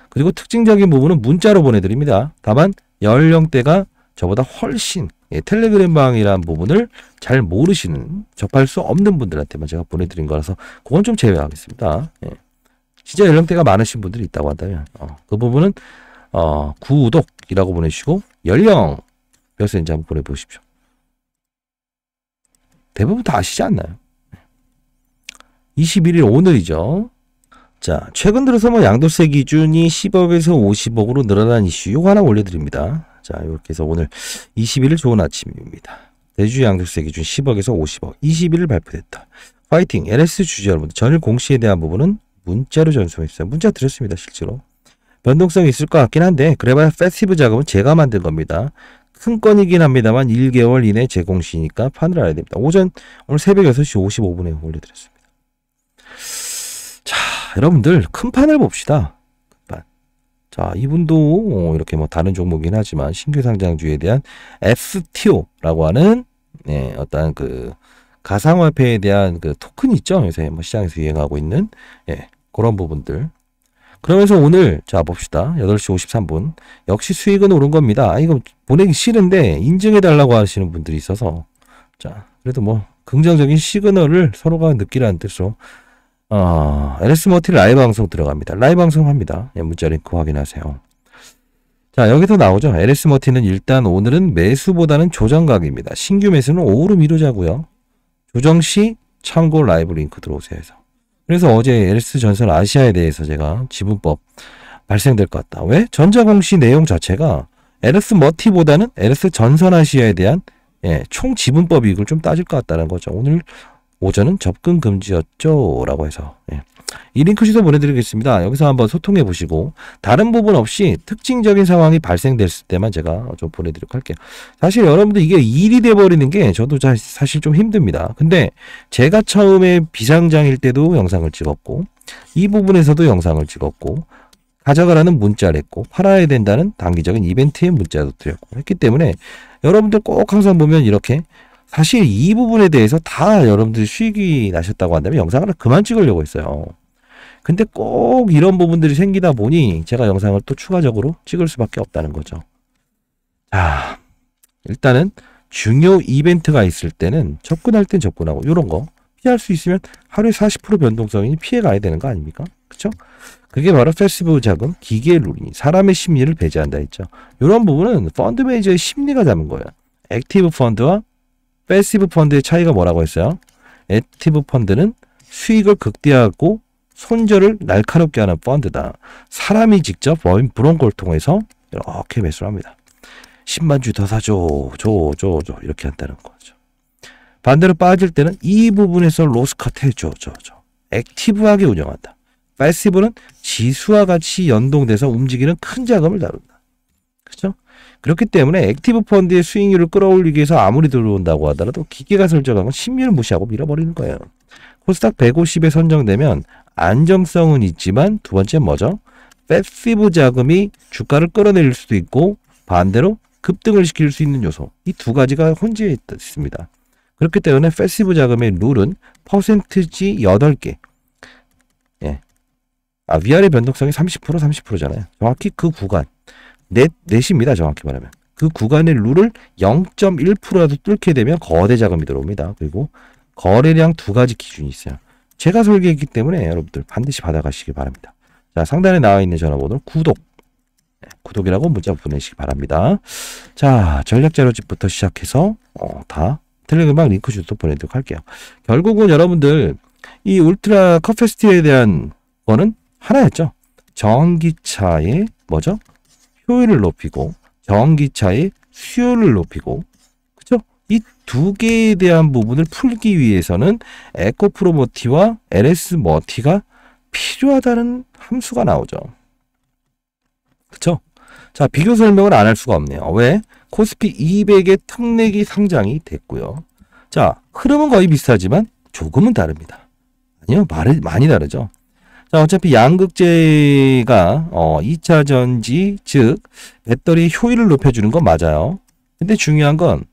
그리고 특징적인 부분은 문자로 보내드립니다. 다만 연령대가 저보다 훨씬 텔레그램 방이라는 부분을 잘 모르시는 접할 수 없는 분들한테만 제가 보내드린 거라서 그건 좀 제외하겠습니다. 예. 진짜 연령대가 많으신 분들이 있다고 한다면 그 부분은 구독이라고 보내주시고 연령 몇 세인지 한번 보내보십시오. 대부분 다 아시지 않나요? 21일 오늘이죠. 자, 최근 들어서 뭐 양도세 기준이 10억에서 50억으로 늘어난 이슈 요거 하나 올려드립니다. 자, 이렇게 해서 오늘 21일 좋은 아침입니다. 대주 양도세 기준 10억에서 50억 20일 발표됐다. 파이팅. LS 주주 여러분들 전일 공시에 대한 부분은 문자로 전송했어요. 문자 드렸습니다. 실제로. 변동성이 있을 것 같긴 한데 그래봐야 패시브 자금은 제가 만든 겁니다. 큰 건이긴 합니다만 1개월 이내 제공시니까 판을 알아야 됩니다. 오늘 새벽 6시 55분에 올려드렸습니다. 자, 여러분들 큰 판을 봅시다. 큰 판. 자, 이분도 이렇게 뭐 다른 종목이긴 하지만 신규 상장주에 대한 FTO라고 하는 어떤 그 가상화폐에 대한 그 토큰 있죠. 요새 뭐 시장에서 유행하고 있는 그런 부분들. 그러면서 오늘 자 봅시다. 8시 53분 역시 수익은 오른 겁니다. 이거 보내기 싫은데 인증해 달라고 하시는 분들이 있어서 자 그래도 뭐 긍정적인 시그널을 서로가 느끼라는 뜻으로 LS 머티 라이브 방송 들어갑니다. 라이브 방송 합니다. 문자 링크 확인하세요. 자, 여기서 나오죠. LS 머티는 일단 오늘은 매수보다는 조정각입니다. 신규 매수는 오후로 미루자고요. 조정 시 참고 라이브 링크 들어오세요 해서. 그래서 어제 LS 전선 아시아에 대해서 제가 지분법 발생될 것 같다. 왜? 전자공시 내용 자체가 LS 머티보다는 LS 전선 아시아에 대한 총 지분법 이익을 좀 따질 것 같다는 거죠. 오늘 오전은 접근 금지였죠 라고 해서 이 링크 주소 보내드리겠습니다. 여기서 한번 소통해 보시고 다른 부분 없이 특징적인 상황이 발생됐을 때만 제가 좀 보내드리도록 할게요. 사실 여러분들 이게 일이 돼버리는 게 저도 사실 좀 힘듭니다. 근데 제가 처음에 비상장일 때도 영상을 찍었고 이 부분에서도 영상을 찍었고 가져가라는 문자를 했고 팔아야 된다는 단기적인 이벤트의 문자도 드렸고 했기 때문에 여러분들 꼭 항상 보면 이렇게 사실 이 부분에 대해서 다 여러분들이 수익이 나셨다고 한다면 영상을 그만 찍으려고 했어요. 근데 꼭 이런 부분들이 생기다 보니 제가 영상을 또 추가적으로 찍을 수밖에 없다는 거죠. 자, 일단은 중요 이벤트가 있을 때는 접근할 땐 접근하고 이런 거 피할 수 있으면 하루에 40% 변동성이 피해가야 되는 거 아닙니까? 그렇죠? 그게 바로 패시브 자금, 기계의 룰이 사람의 심리를 배제한다 했죠. 이런 부분은 펀드 매니저의 심리가 잡은 거예요. 액티브 펀드와 패시브 펀드의 차이가 뭐라고 했어요? 액티브 펀드는 수익을 극대화하고 손절을 날카롭게 하는 펀드다. 사람이 직접 브로커를 통해서 이렇게 매수를 합니다. 10만 주 더 사줘. 줘. 이렇게 한다는 거죠. 반대로 빠질 때는 이 부분에서 로스컷 해줘. 액티브하게 운영한다. 패시브는 지수와 같이 연동돼서 움직이는 큰 자금을 다룬다. 그렇죠? 그렇기 때문에 액티브 펀드의 수익률을 끌어올리기 위해서 아무리 들어온다고 하더라도 기계가 설정한 건 심리를 무시하고 밀어버리는 거예요. 코스닥 150에 선정되면 안정성은 있지만 두 번째 뭐죠? 패시브 자금이 주가를 끌어내릴 수도 있고 반대로 급등을 시킬 수 있는 요소. 이 두 가지가 혼재해 있습니다. 그렇기 때문에 패시브 자금의 룰은 퍼센트지 8개. 예. 위아래 변동성이 30%잖아요. 정확히 그 구간. 넷입니다. 정확히 말하면. 그 구간의 룰을 0.1%라도 뚫게 되면 거대 자금이 들어옵니다. 그리고 거래량 두 가지 기준이 있어요. 제가 설계했기 때문에 여러분들 반드시 받아가시기 바랍니다. 자, 상단에 나와 있는 전화번호 구독이라고 문자 보내시기 바랍니다. 자, 전략 자료집부터 시작해서 다 텔레그램 링크 주소 보내도록 할게요. 결국은 여러분들 이 울트라 컷 페스티에 대한 거는 하나였죠. 전기차의 뭐죠? 효율을 높이고 전기차의 수요를 높이고 그죠? 이 두 개에 대한 부분을 풀기 위해서는 에코프로머티와 LS머티가 필요하다는 함수가 나오죠. 그쵸? 자, 비교 설명을 안 할 수가 없네요. 왜? 코스피 200의 특례기 상장이 됐고요. 자, 흐름은 거의 비슷하지만 조금은 다릅니다. 아니요, 많이 다르죠. 자, 어차피 양극재가 2차 전지, 즉 배터리의 효율을 높여주는 건 맞아요. 근데 중요한 건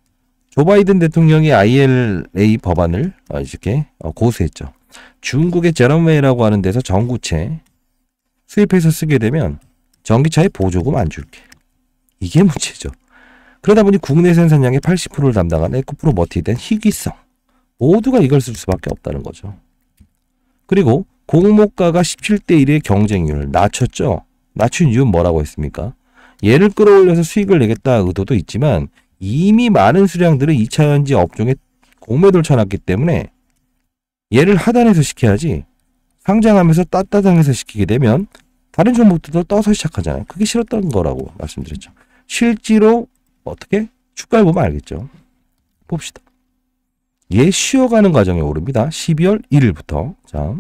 조 바이든 대통령이 IRA 법안을 이렇게 고수했죠. 중국의 제럼웨이라고 하는 데서 전구체 수입해서 쓰게 되면 전기차에 보조금 안 줄게. 이게 문제죠. 그러다 보니 국내 생산량의 80%를 담당하는 에코프로머티에 대한 희귀성. 모두가 이걸 쓸 수밖에 없다는 거죠. 그리고 공모가가 17대 1의 경쟁률을 낮췄죠. 낮춘 이유는 뭐라고 했습니까? 얘를 끌어올려서 수익을 내겠다 의도도 있지만 이미 많은 수량들을 2차전지 업종에 공매도를 쳐놨기 때문에 얘를 하단에서 시켜야지 상장하면서 따따당해서 시키게 되면 다른 종목들도 떠서 시작하잖아요. 그게 싫었던 거라고 말씀드렸죠. 실제로 어떻게? 주가를 보면 알겠죠. 봅시다. 얘 쉬어가는 과정에 오릅니다. 12월 1일부터. 자,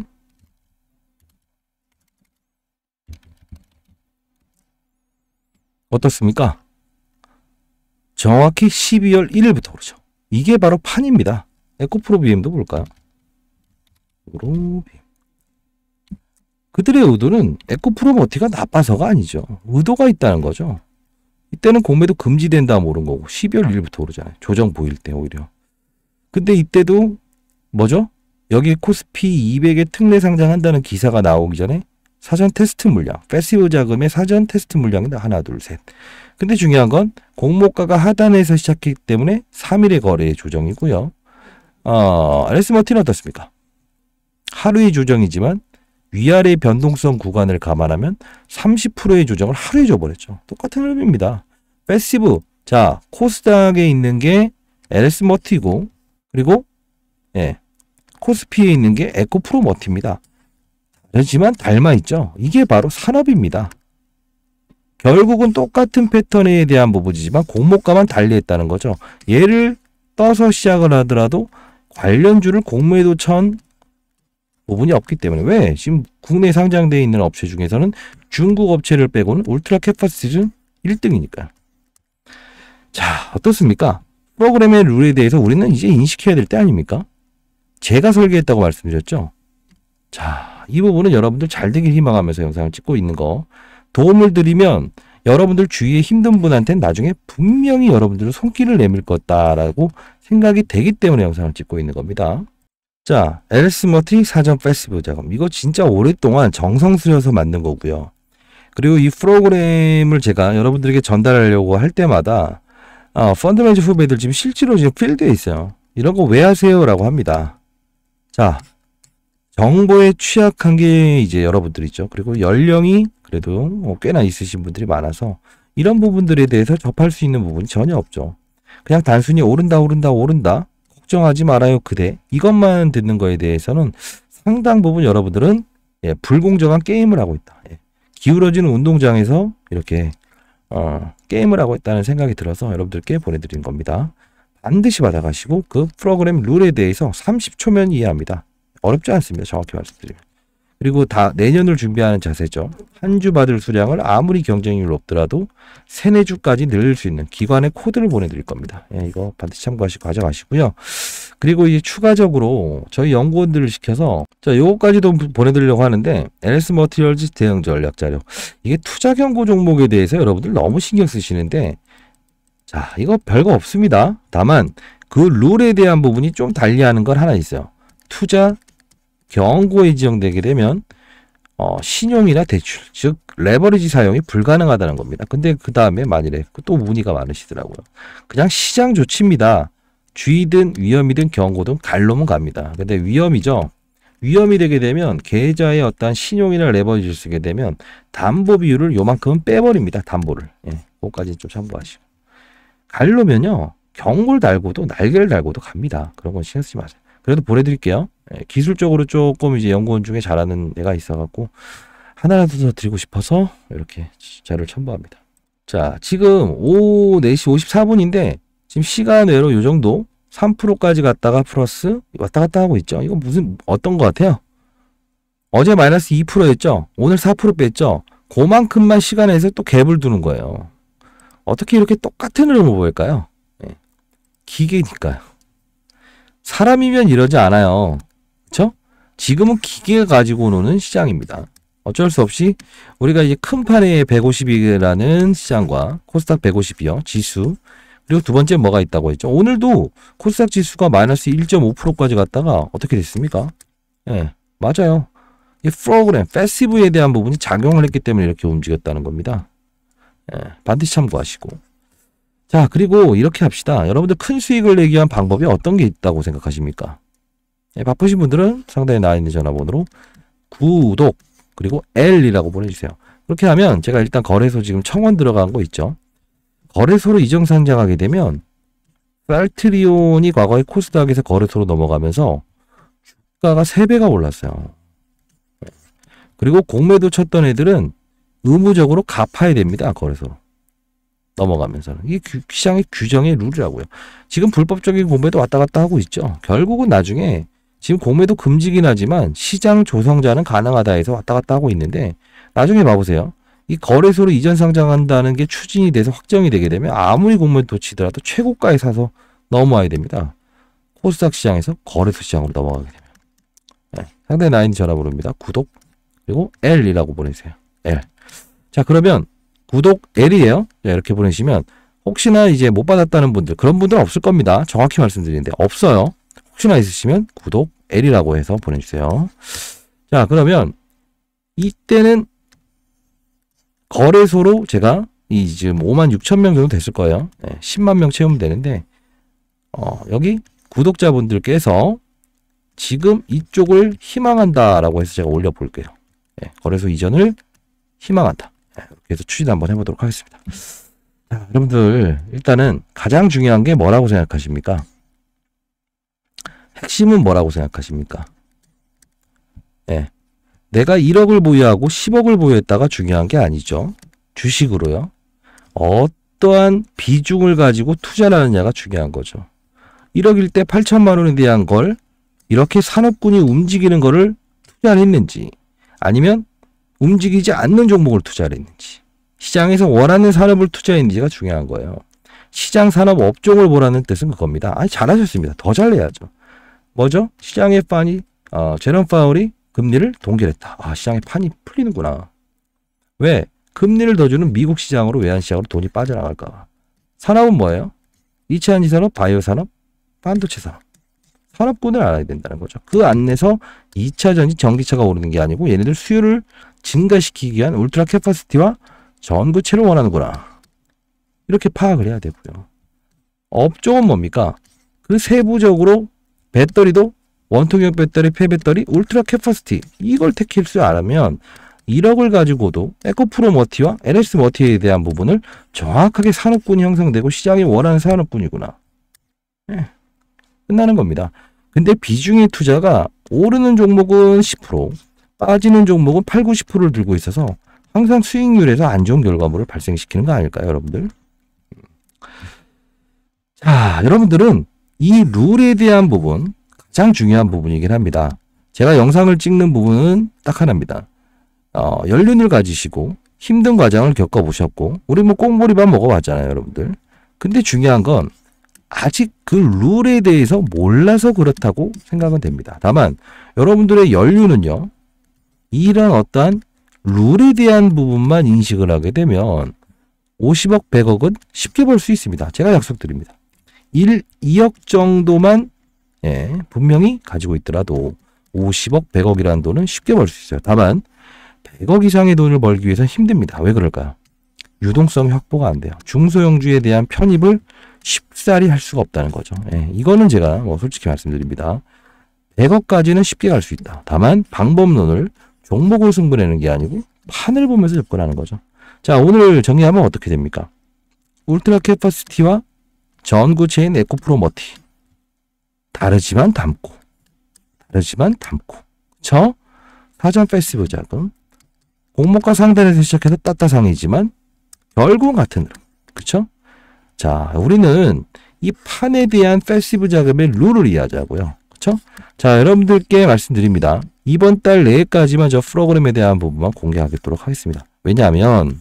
어떻습니까? 정확히 12월 1일부터 오르죠. 이게 바로 판입니다. 에코프로 BM도 볼까요? 그들의 의도는 에코프로머티가 나빠서가 아니죠. 의도가 있다는 거죠. 이때는 공매도 금지된다 모른 거고 12월 1일부터 오르잖아요. 조정 보일 때 오히려. 근데 이때도 뭐죠? 여기 코스피 200에 특례 상장한다는 기사가 나오기 전에 사전 테스트 물량, 패시브 자금의 사전 테스트 물량인데 하나, 둘, 셋. 근데 중요한 건 공모가가 하단에서 시작했기 때문에 3일의 거래의 조정이고요. LS머티는 어떻습니까? 하루의 조정이지만 위아래 변동성 구간을 감안하면 30%의 조정을 하루에 줘버렸죠. 똑같은 흐름입니다. 패시브, 자, 코스닥에 있는 게 LS머티고 그리고 코스피에 있는 게 에코프로머티입니다. 하지만 닮아있죠. 이게 바로 산업입니다. 결국은 똑같은 패턴에 대한 부분이지만 공모가만 달리했다는 거죠. 얘를 떠서 시작을 하더라도 관련주를 공매도 천 부분이 없기 때문에 왜? 지금 국내에 상장되어 있는 업체 중에서는 중국 업체를 빼고는 울트라 캐파시티는 1등이니까요. 자, 어떻습니까? 프로그램의 룰에 대해서 우리는 이제 인식해야 될 때 아닙니까? 제가 설계했다고 말씀드렸죠. 자, 이 부분은 여러분들 잘 되길 희망하면서 영상을 찍고 있는 거 도움을 드리면 여러분들 주위에 힘든 분한테는 나중에 분명히 여러분들은 손길을 내밀 거다라고 생각이 되기 때문에 영상을 찍고 있는 겁니다. 자, LS머티 사전 패시브 자금. 이거 진짜 오랫동안 정성 들여서 만든 거고요. 그리고 이 프로그램을 제가 여러분들에게 전달하려고 할 때마다 펀드매니저 후배들 지금 실제로 지금 필드에 있어요. 이런 거 왜 하세요? 라고 합니다. 자, 정보에 취약한 게 이제 여러분들이죠. 그리고 연령이 그래도 꽤나 있으신 분들이 많아서 이런 부분들에 대해서 접할 수 있는 부분이 전혀 없죠. 그냥 단순히 오른다 걱정하지 말아요 그대 이것만 듣는 거에 대해서는 상당 부분 여러분들은 불공정한 게임을 하고 있다. 기울어지는 운동장에서 이렇게 게임을 하고 있다는 생각이 들어서 여러분들께 보내드리는 겁니다. 반드시 받아가시고 그 프로그램 룰에 대해서 30초면 이해합니다. 어렵지 않습니다. 정확히 말씀드리면. 그리고 다 내년을 준비하는 자세죠. 한 주 받을 수량을 아무리 경쟁률이 높더라도 3, 4주까지 늘릴 수 있는 기관의 코드를 보내드릴 겁니다. 예, 이거 반드시 참고하시고 가져가시고요. 그리고 이제 추가적으로 저희 연구원들을 시켜서 요거까지도 보내드리려고 하는데 LS 머티리얼즈 대응 전략 자료. 이게 투자 경고 종목에 대해서 여러분들 너무 신경 쓰시는데 자, 이거 별거 없습니다. 다만 그 룰에 대한 부분이 좀 달리하는 건 하나 있어요. 투자 경고에 지정되게 되면 신용이나 대출, 즉 레버리지 사용이 불가능하다는 겁니다. 근데 그 다음에 만일에 또 문의가 많으시더라고요. 그냥 시장 조치입니다. 주의든 위험이든 경고든 갈 놈은 갑니다. 근데 위험이죠. 위험이 되게 되면 계좌의 어떤 신용이나 레버리지를 쓰게 되면 담보 비율을 요만큼은 빼버립니다. 담보를. 예, 그거까지 좀 참고하시고. 갈 놈은요, 경고를 달고도 날개를 달고도 갑니다. 그런 건 신경 쓰지 마세요. 그래도 보내드릴게요. 예, 기술적으로 조금 이제 연구원 중에 잘하는 애가 있어갖고 하나라도 더 드리고 싶어서 이렇게 자료를 첨부합니다. 자, 지금 오후 4시 54분인데 지금 시간 외로 요 정도 3%까지 갔다가 플러스 왔다 갔다 하고 있죠. 이건 어떤 것 같아요? 어제 마이너스 2%였죠. 오늘 4% 뺐죠. 그만큼만 시간에서 또 갭을 두는 거예요. 어떻게 이렇게 똑같은 흐름을 보일까요? 예, 기계니까요. 사람이면 이러지 않아요. 그렇죠? 지금은 기계가 가지고 노는 시장입니다. 어쩔 수 없이 우리가 이제 큰 판의 150이라는 시장과 코스닥 150이요. 지수. 그리고 두 번째 뭐가 있다고 했죠? 오늘도 코스닥 지수가 마이너스 1.5%까지 갔다가 어떻게 됐습니까? 예, 맞아요. 이 프로그램, 패시브에 대한 부분이 작용을 했기 때문에 이렇게 움직였다는 겁니다. 예, 반드시 참고하시고. 자, 그리고 이렇게 합시다. 여러분들 큰 수익을 내기 위한 방법이 어떤 게 있다고 생각하십니까? 예, 바쁘신 분들은 상단에 나와 있는 전화번호로 구독 그리고 L이라고 보내주세요. 그렇게 하면 제가 일단 거래소 지금 청원 들어간 거 있죠. 거래소로 이정 상장하게 되면 셀트리온이 과거에 코스닥에서 거래소로 넘어가면서 주가가 3배가 올랐어요. 그리고 공매도 쳤던 애들은 의무적으로 갚아야 됩니다. 거래소로 넘어가면서는. 이게 시장의 규정의 룰이라고요. 지금 불법적인 공매도 왔다 갔다 하고 있죠. 결국은 나중에 지금 공매도 금지긴 하지만 시장 조성자는 가능하다 해서 왔다 갔다 하고 있는데 나중에 봐보세요. 이 거래소로 이전 상장한다는 게 추진이 돼서 확정이 되게 되면 아무리 공매도 치더라도 최고가에 사서 넘어와야 됩니다. 코스닥 시장에서 거래소 시장으로 넘어가게 되면. 네, 상단에 나와 있는 전화번호입니다. 구독 그리고 L이라고 보내세요. L. 자, 그러면 구독 L이에요. 자, 이렇게 보내시면 혹시나 이제 못 받았다는 분들, 그런 분들은 없을 겁니다. 정확히 말씀드리는데 없어요. 혹시나 있으시면 구독 L이라고 해서 보내주세요. 자, 그러면 이때는 거래소로 제가 이 지금 56,000명 정도 됐을 거예요. 네, 10만 명 채우면 되는데 여기 구독자분들께서 지금 이쪽을 희망한다라고 해서 제가 올려볼게요. 네, 거래소 이전을 희망한다. 네, 이렇게 해서 추진 한번 해보도록 하겠습니다. 자, 여러분들 일단은 가장 중요한 게 뭐라고 생각하십니까? 핵심은 뭐라고 생각하십니까? 네. 내가 1억을 보유하고 10억을 보유했다가 중요한 게 아니죠. 주식으로요. 어떠한 비중을 가지고 투자를 하느냐가 중요한 거죠. 1억일 때 8천만 원에 대한 걸 이렇게 산업군이 움직이는 거를 투자를 했는지 아니면 움직이지 않는 종목을 투자를 했는지 시장에서 원하는 산업을 투자했는지가 중요한 거예요. 시장 산업 업종을 보라는 뜻은 그겁니다. 아니, 잘하셨습니다. 더 잘해야죠. 뭐죠? 시장의 판이 제롬 파월이 금리를 동결했다. 아, 시장의 판이 풀리는구나. 왜? 금리를 더 주는 미국 시장으로 외환시장으로 돈이 빠져나갈까 봐. 산업은 뭐예요? 2차 전지산업, 바이오 산업, 반도체 산업. 산업군을 알아야 된다는 거죠. 그 안에서 2차 전지 전기차가 오르는 게 아니고 얘네들 수요를 증가시키기 위한 울트라 캐파시티와 전구체를 원하는구나. 이렇게 파악을 해야 되고요. 업종은 뭡니까? 그 세부적으로 배터리도 원통형 배터리, 폐배터리, 울트라 캐파시티 이걸 택할 줄 알면 1억을 가지고도 에코프로 머티와 LS 머티에 대한 부분을 정확하게 산업군이 형성되고 시장이 원하는 산업군이구나. 네, 끝나는 겁니다. 근데 비중의 투자가 오르는 종목은 10%, 빠지는 종목은 8, 90%를 들고 있어서 항상 수익률에서 안 좋은 결과물을 발생시키는 거 아닐까요, 여러분들? 자, 여러분들은 이 룰에 대한 부분, 가장 중요한 부분이긴 합니다. 제가 영상을 찍는 부분은 딱 하나입니다. 연륜을 가지시고 힘든 과정을 겪어보셨고, 우리 뭐 꽁보리밥 먹어봤잖아요, 여러분들. 근데 중요한 건 아직 그 룰에 대해서 몰라서 그렇다고 생각은 됩니다. 다만 여러분들의 연륜은요, 이런 어떠한 룰에 대한 부분만 인식을 하게 되면 50억, 100억은 쉽게 벌 수 있습니다. 제가 약속드립니다. 2억 정도만 분명히 가지고 있더라도 50억, 100억이라는 돈은 쉽게 벌 수 있어요. 다만 100억 이상의 돈을 벌기 위해서는 힘듭니다. 왜 그럴까요? 유동성이 확보가 안 돼요. 중소형주에 대한 편입을 쉽사리 할 수가 없다는 거죠. 이거는 제가 솔직히 말씀드립니다. 100억까지는 쉽게 갈 수 있다. 다만 방법론을 종목을 승부내는 게 아니고 판을 보면서 접근하는 거죠. 자, 오늘 정리하면 어떻게 됩니까? 울트라 캐파시티와 전구 체인 에코프로 머티. 다르지만 닮고. 그쵸? 사전 패시브 자금. 공모가 상단에서 시작해서 따따상이지만 결국은 같은 흐름. 그쵸? 자, 우리는 이 판에 대한 패시브 자금의 룰을 이해하자고요. 그쵸? 자, 여러분들께 말씀드립니다. 이번 달 내까지만 저 프로그램에 대한 부분만 공개하도록 하겠습니다. 왜냐하면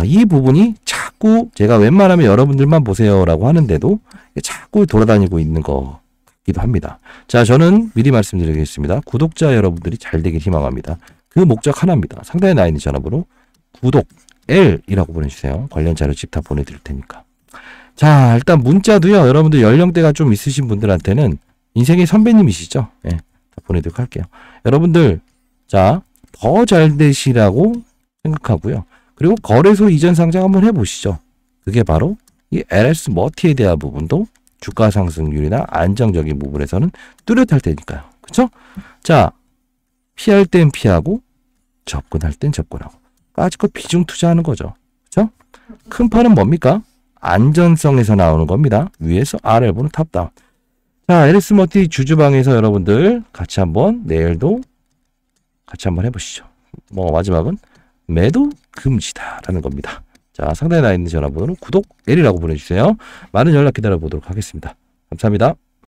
이 부분이 자꾸 제가 웬만하면 여러분들만 보세요라고 하는데도 자꾸 돌아다니고 있는 것 같기도 합니다. 자, 저는 미리 말씀드리겠습니다. 구독자 여러분들이 잘 되길 희망합니다. 그 목적 하나입니다. 상단에 나 있는 전화번호 구독 L이라고 보내주세요. 관련 자료집 다 보내드릴 테니까. 자, 일단 문자도요. 여러분들 연령대가 좀 있으신 분들한테는 인생의 선배님이시죠? 다 보내도록 할게요. 여러분들, 자, 더 잘 되시라고 생각하고요. 그리고 거래소 이전 상장 한번 해보시죠. 그게 바로 이 LS 머티에 대한 부분도 주가 상승률이나 안정적인 부분에서는 뚜렷할 테니까요. 그쵸? 자, 피할 땐 피하고 접근할 땐 접근하고 까짓거 비중 투자하는 거죠. 그쵸? 큰 판은 뭡니까? 안전성에서 나오는 겁니다. 위에서 아래를 보는 탑다운. 자, LS 머티 주주방에서 여러분들 같이 한번 내일도 같이 한번 해보시죠. 마지막은 매도 금지다라는 겁니다. 자, 상단에 나 있는 전화번호는 구독 L이라고 보내주세요. 많은 연락 기다려보도록 하겠습니다. 감사합니다.